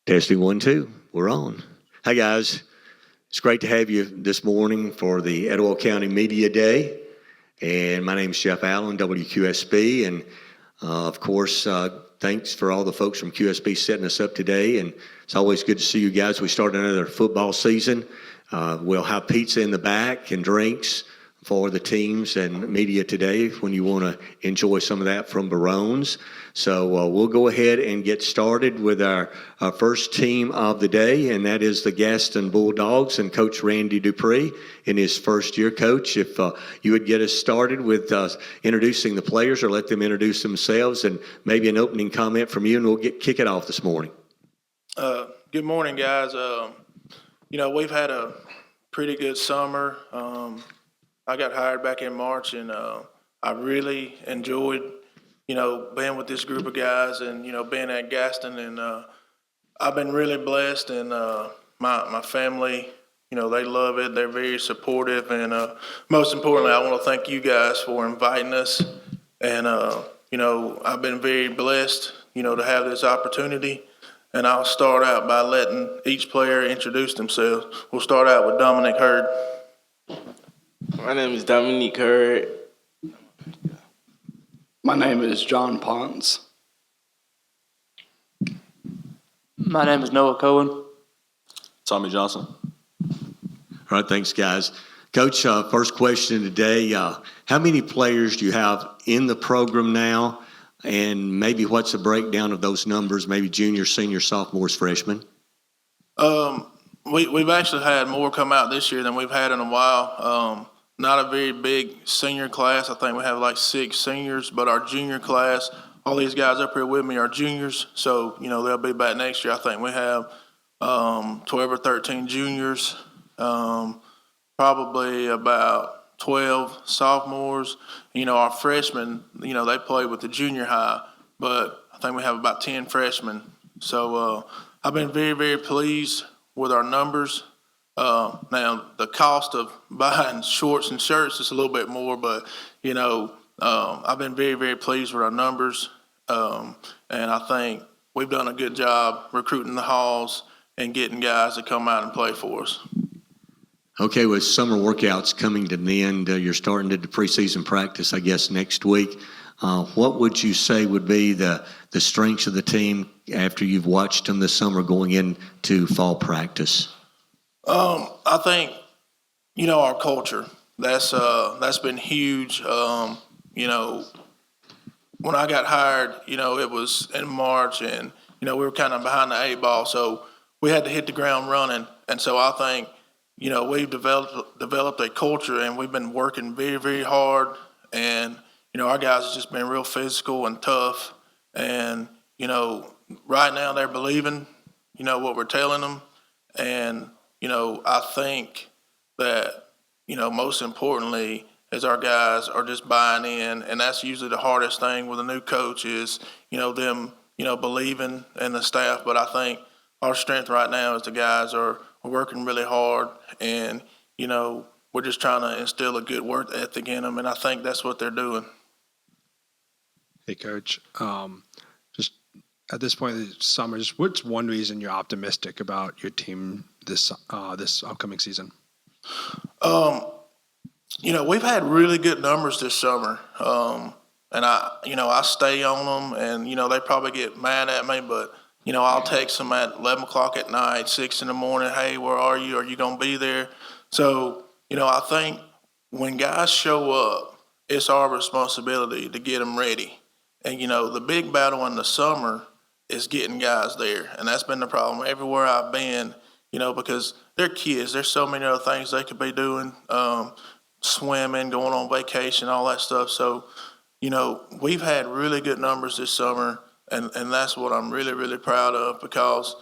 Testing 1, 2. We're on. Hi, guys. It's great to have you this morning for the Etowah County Media Day. And my name is Jeff Allen, WQSB. And, of course, thanks for all the folks from QSB setting us up today. And it's always good to see you guys. We started another football season. We'll have pizza in the back and drinks for the teams and media today when you want to enjoy some of that from Barone's. So we'll go ahead and get started with our first team of the day, and that is the Gaston Bulldogs and Coach Randy Dupree in his first year. Coach, if you would get us started with introducing the players or let them introduce themselves and maybe an opening comment from you, and we'll kick it off this morning. Good morning, guys. We've had a pretty good summer. I got hired back in March, and I really enjoyed, being with this group of guys and, being at Gaston. And I've been really blessed, and my family, they love it. They're very supportive. And most importantly, I want to thank you guys for inviting us. And, I've been very blessed, to have this opportunity. And I'll start out by letting each player introduce themselves. We'll start out with Dominic Hurd. My name is Dominique Hurd. My name is John Pons. My name is Noah Cohen. Tommy Johnson. All right, thanks, guys. Coach, first question today. How many players do you have in the program now? And maybe what's the breakdown of those numbers, maybe juniors, seniors, sophomores, freshmen? We've actually had more come out this year than we've had in a while. Not a very big senior class. I think we have like 6 seniors, but our junior class, all these guys up here with me are juniors. So, they'll be back next year. I think we have 12 or 13 juniors, probably about 12 sophomores. Our freshmen, they play with the junior high, but I think we have about 10 freshmen. So I've been very, very pleased with our numbers. Now, the cost of buying shorts and shirts is a little bit more, but, I've been very, very pleased with our numbers. And I think we've done a good job recruiting the halls and getting guys to come out and play for us. Okay, with summer workouts coming to the end, you're starting to preseason practice, I guess, next week. What would you say would be the strengths of the team after you've watched them this summer going into fall practice? I think, our culture, that's been huge. When I got hired, it was in March, and, we were kind of behind the 8 ball, so we had to hit the ground running. And so I think, we've developed a culture, and we've been working very, very hard. And, our guys have just been real physical and tough. And, right now they're believing, what we're telling them. And, I think that, most importantly is our guys are just buying in. And that's usually the hardest thing with a new coach is, them, believing in the staff. But I think our strength right now is the guys are working really hard, and, we're just trying to instill a good work ethic in them, and I think that's what they're doing. Hey, Coach. Just at this point in the summer, what's one reason you're optimistic about your team this upcoming season? We've had really good numbers this summer, and I stay on them, and, they probably get mad at me, but I'll text them at 11 o'clock at night, 6 in the morning. Hey, where are you? Are you going to be there? So, I think when guys show up, it's our responsibility to get them ready. And, the big battle in the summer is getting guys there. And that's been the problem everywhere I've been, because they're kids. There's so many other things they could be doing, swimming, going on vacation, all that stuff. So, we've had really good numbers this summer. And that's what I'm really, really proud of because,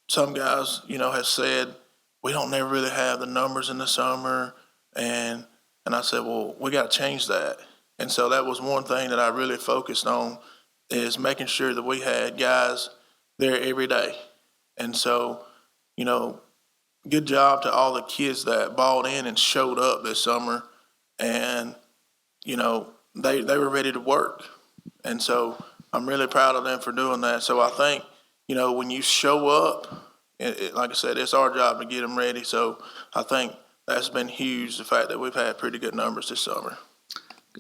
some guys, have said, we don't never really have the numbers in the summer. And I said, well, we got to change that. And so that was one thing that I really focused on is making sure that we had guys there every day. And so, good job to all the kids that bought in and showed up this summer. And, they were ready to work. And so I'm really proud of them for doing that. So I think, when you show up, like I said, it's our job to get them ready. So I think that's been huge, the fact that we've had pretty good numbers this summer.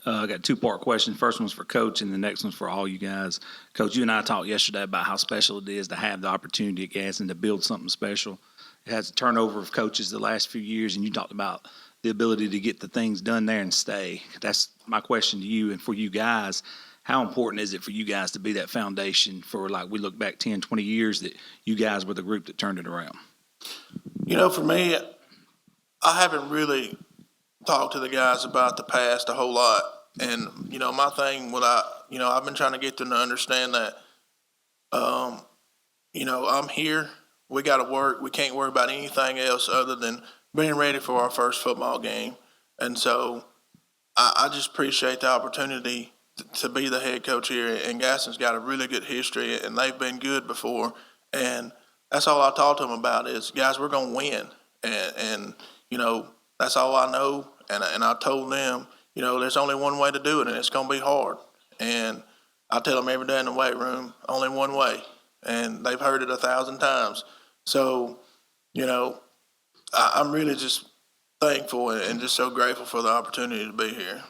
I got a two-part question. First one's for Coach, and the next one's for all you guys. Coach, you and I talked yesterday about how special it is to have the opportunity at Gaston to build something special. It has a turnover of coaches the last few years, and you talked about the ability to get the things done there and stay. That's my question to you and for you guys. How important is it for you guys to be that foundation for, like, we look back 10, 20 years that you guys were the group that turned it around? For me, I haven't really talked to the guys about the past a whole lot. And, my thing, I've been trying to get them to understand that, I'm here. We got to work. We can't worry about anything else other than being ready for our first football game. And so I just appreciate the opportunity to be the head coach here. And Gaston's got a really good history, and they've been good before. And that's all I talked to them about is, guys, we're going to win. And that's all I know. And I told them, there's only one way to do it, and it's going to be hard. And I tell them every day in the weight room, only one way. And they've heard it 1,000 times. So, I'm really just thankful and just so grateful for the opportunity to be here.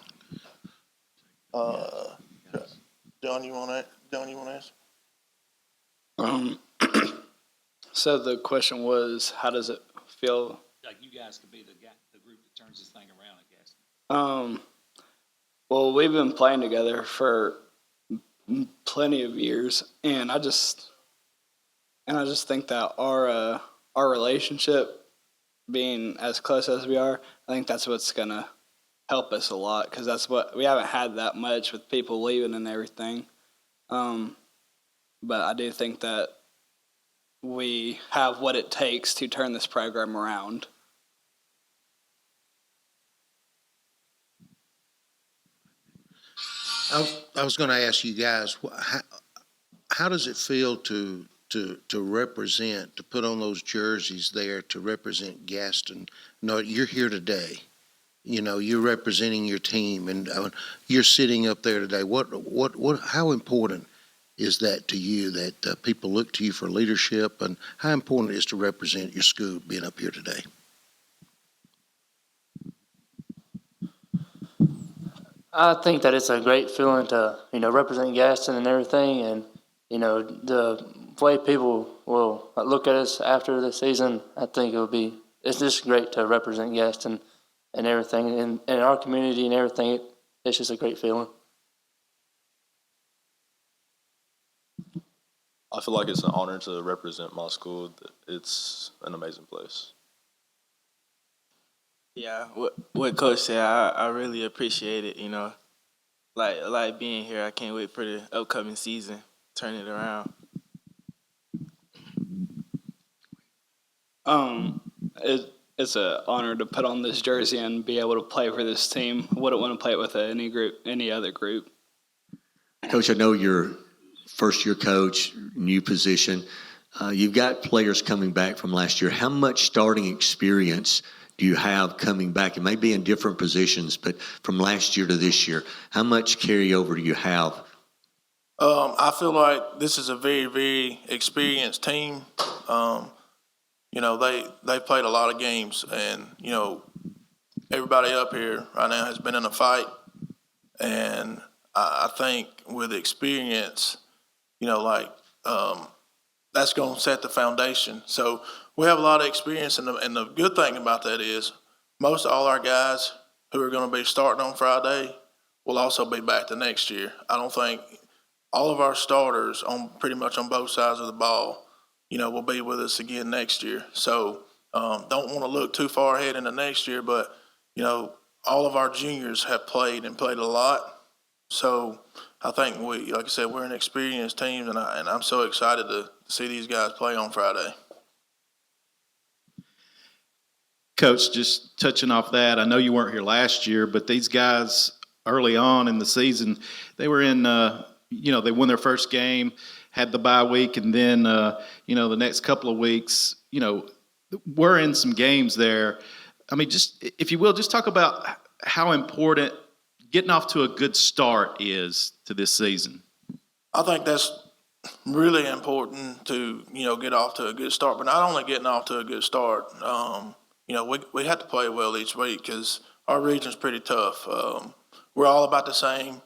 John, you want to answer? So the question was, how does it feel? Like you guys could be the group that turns this thing around, I guess. Well, we've been playing together for plenty of years, and I just think that our relationship being as close as we are, I think that's what's gonna help us a lot, because that's what we haven't had that much with people leaving and everything. But I do think that we have what it takes to turn this program around. I was going to ask you guys, how does it feel to represent, to put on those jerseys there to represent Gaston? No, you're here today. You're representing your team, and you're sitting up there today. How important is that to you, that people look to you for leadership, and how important it is to represent your school being up here today? I think that it's a great feeling to, represent Gaston and everything. And, the way people will look at us after the season, I think it's just great to represent Gaston and everything. And our community and everything, it's just a great feeling. I feel like it's an honor to represent my school. It's an amazing place. Yeah, what Coach said, I really appreciate it, like being here. I can't wait for the upcoming season, turn it around. It's an honor to put on this jersey and be able to play for this team. Wouldn't want to play with any other group. Coach, I know you're first-year coach, new position. You've got players coming back from last year. How much starting experience do you have coming back? It may be in different positions, but from last year to this year, how much carryover do you have? I feel like this is a very, very experienced team. They played a lot of games, and everybody up here right now has been in a fight. And I think with experience, that's going to set the foundation. So we have a lot of experience, and the good thing about that is most all our guys who are going to be starting on Friday will also be back the next year. I don't think all of our starters on pretty much on both sides of the ball, will be with us again next year. So don't want to look too far ahead into next year, but all of our juniors have played a lot. So I think like I said, we're an experienced team, and I'm so excited to see these guys play on Friday. Coach, just touching off that, I know you weren't here last year, but these guys early on in the season, they were in, they won their first game, had the bye week, and then, the next couple of weeks, we're in some games there. I mean, just, if you will, just talk about how important getting off to a good start is to this season. I think that's really important to, get off to a good start. But not only getting off to a good start, we have to play well each week because our region's pretty tough. We're all about the same,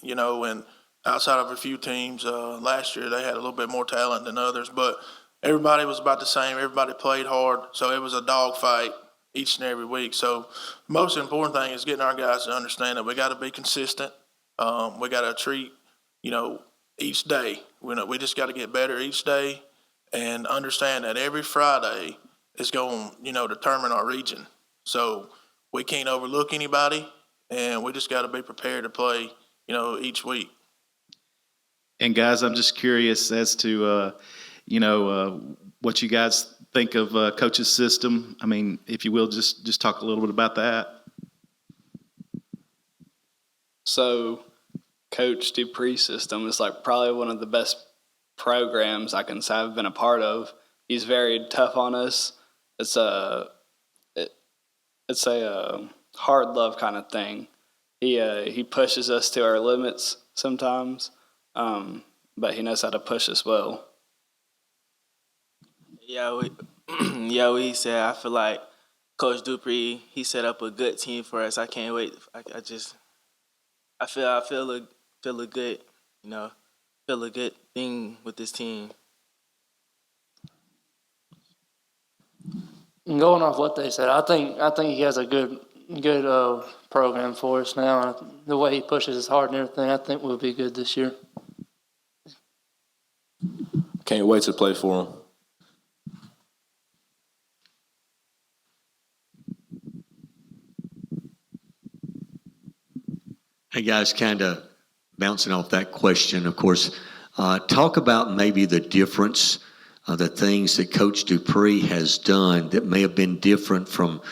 and outside of a few teams, last year they had a little bit more talent than others, but everybody was about the same. Everybody played hard, so it was a dogfight each and every week. So the most important thing is getting our guys to understand that we got to be consistent. We got to treat, each day. We just got to get better each day and understand that every Friday is going, determine our region. So we can't overlook anybody, and we just got to be prepared to play, each week. And guys, I'm just curious as to, what you guys think of Coach's system. I mean, if you will, just talk a little bit about that. So, Coach Dupree's system is like probably one of the best programs I can say I've been a part of. He's very tough on us. It's a hard love kind of thing. He pushes us to our limits sometimes, but he knows how to push us well. Yeah, we said. I feel like Coach Dupree, he set up a good team for us. I can't wait. I feel a good, feel a good thing with this team. And going off what they said, I think he has a good program for us now. The way he pushes us hard and everything, I think we'll be good this year. Can't wait to play for him. Hey guys, kind of bouncing off that question, of course, talk about maybe the difference, the things that Coach Dupree has done that may have been different from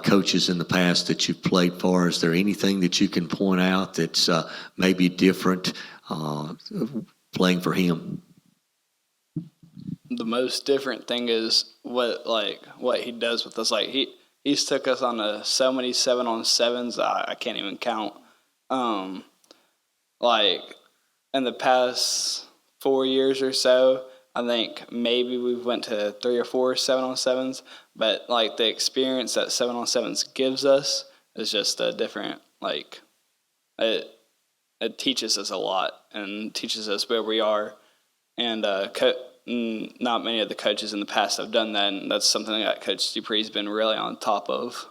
coaches in the past that you've played for. Is there anything that you can point out that's maybe different playing for him? The most different thing is what he does with us. Like he's took us on so many 7-on-7s I can't even count. Like in the past 4 years or so, I think maybe we've went to 3 or 4 7-on-7s, but like the experience that 7-on-7s gives us is just a different, like it teaches us a lot and teaches us where we are. And not many of the coaches in the past have done that, and that's something that Coach Dupree's been really on top of,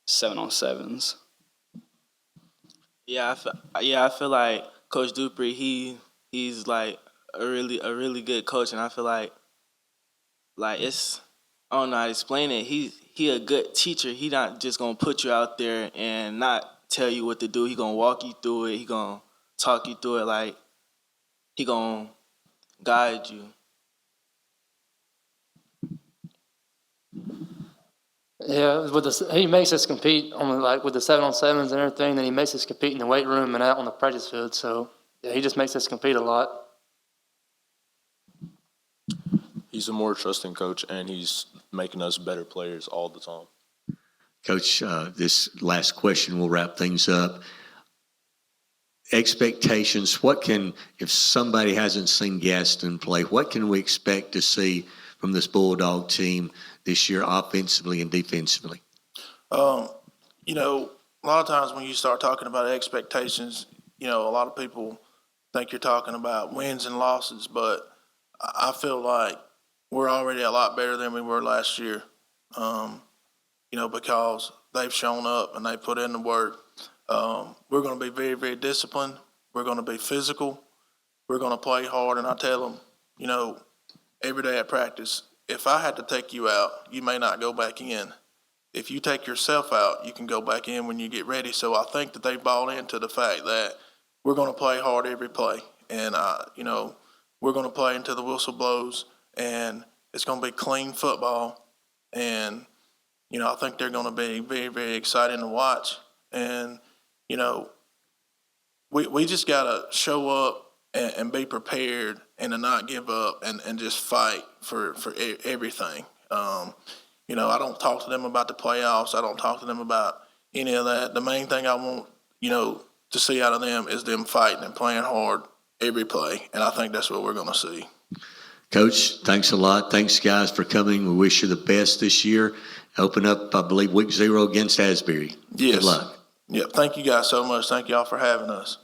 7-on-7s. Yeah, I feel like Coach Dupree, he's like a really good coach, and I feel like it's, I don't know how to explain it. He a good teacher. He not just gonna put you out there and not tell you what to do. He gonna walk you through it. He gonna talk you through it. Like he gonna guide you. Yeah, he makes us compete with the 7-on-7s and everything. Then he makes us compete in the weight room and out on the practice field. So yeah, he just makes us compete a lot. He's a more trusting coach, and he's making us better players all the time. Coach, this last question will wrap things up. Expectations, if somebody hasn't seen Gaston play, what can we expect to see from this Bulldog team this year offensively and defensively? A lot of times when you start talking about expectations, a lot of people think you're talking about wins and losses, but I feel like we're already a lot better than we were last year, because they've shown up and they put in the work. We're going to be very, very disciplined. We're going to be physical. We're going to play hard. And I tell them, every day at practice, if I had to take you out, you may not go back in. If you take yourself out, you can go back in when you get ready. So I think that they bought into the fact that we're going to play hard every play. And, we're going to play until the whistle blows. And it's going to be clean football. And, I think they're going to be very, very exciting to watch. And, we just got to show up and be prepared and to not give up and just fight for everything. I don't talk to them about the playoffs. I don't talk to them about any of that. The main thing I want, to see out of them is them fighting and playing hard every play, and I think that's what we're going to see. Coach, thanks a lot. Thanks, guys, for coming. We wish you the best this year. Open up, I believe, week 0 against Asbury. Yes. Good luck. Yep. Thank you guys so much. Thank y'all for having us.